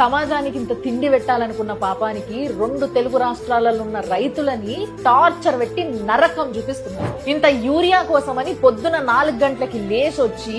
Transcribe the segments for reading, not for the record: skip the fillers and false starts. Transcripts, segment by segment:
సమాజానికి ఇంత తిండి పెట్టాలనుకున్న పాపానికి 2 తెలుగు రాష్ట్రాలలో ఉన్న రైతులని టార్చర్ పెట్టి నరకం చూపిస్తున్నారు. ఇంత యూరియా కోసమని పొద్దున 4 గంటలకి లేచొచ్చి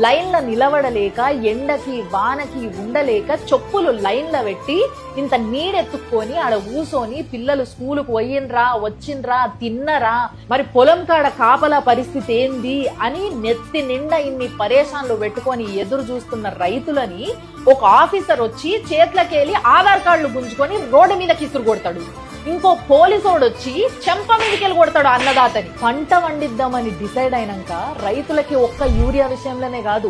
లైన్ల నిలబడలేక ఎండకి వానకి ఉండలేక చెప్పులు లైన్ల పెట్టి ఇంత నీడెత్తుక్కొని ఆడ కూసోని పిల్లలు స్కూలుకు పోయినరా వచ్చిండ్రా తిన్నరా మరి పొలం కాడ కాపలా పరిస్థితి ఏంది అని నెత్తి నిండా ఇన్ని పరేషాన్లు పెట్టుకొని ఎదురు చూస్తున్న రైతులని ఒక ఆఫీసర్ వచ్చి చేతులకెళ్ళి ఆధార్ కార్డులు గుంజుకొని రోడ్డు మీద కిసురు కొడతాడు. ఇంకో పోలీసోడు వచ్చి చెంప మీదకెళ్ళి కొడతాడు అన్నదాతని. పంట వండిద్దామని డిసైడ్ అయినాక రైతులకి ఒక్క యూరియా విషయంలోనే కాదు,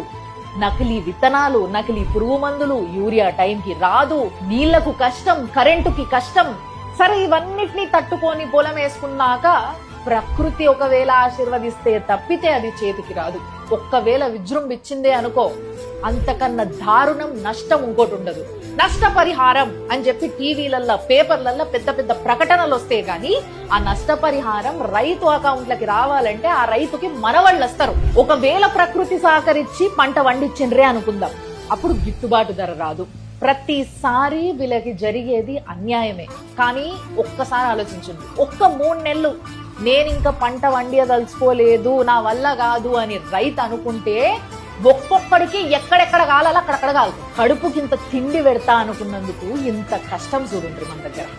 నకిలీ విత్తనాలు, నకిలీ పురుగు మందులు, యూరియా టైంకి రాదు, నీళ్లకు కష్టం, కరెంటుకి కష్టం. సరే ఇవన్నిటినీ తట్టుకొని పొలం వేసుకున్నాక ప్రకృతి ఒకవేళ ఆశీర్వదిస్తే తప్పితే అది చేతికి రాదు. ఒక్కవేళ విజృంభించిందే అనుకో, అంతకన్నా దారుణం నష్టం ఇంకోటి ఉండదు. నష్టపరిహారం అని చెప్పి టీవీలల్లో పేపర్లల్లో పెద్ద పెద్ద ప్రకటనలు వస్తే గానీ ఆ నష్టపరిహారం రైతు అకౌంట్లకి రావాలంటే ఆ రైతుకి మనవాళ్ళు వస్తారు. ఒకవేళ ప్రకృతి సహకరించి పంట వండించిండ్రే అనుకుందాం, అప్పుడు గిట్టుబాటు ధర రాదు. ప్రతిసారి వీళ్ళకి జరిగేది అన్యాయమే. కానీ ఒక్కసారి ఆలోచించండి, ఒక్క 3 నెలలు నేనింక పంట వండియదలుచుకోలేదు, నా వల్ల కాదు అని రైతు అనుకుంటే ఒక్కొక్కడికి ఎక్కడెక్కడ కాలాలో అక్కడక్కడ కాలుతుంది. కడుపుకి ఇంత తిండి పెడతా అనుకున్నందుకు ఇంత కష్టం చూడండి మన దగ్గర.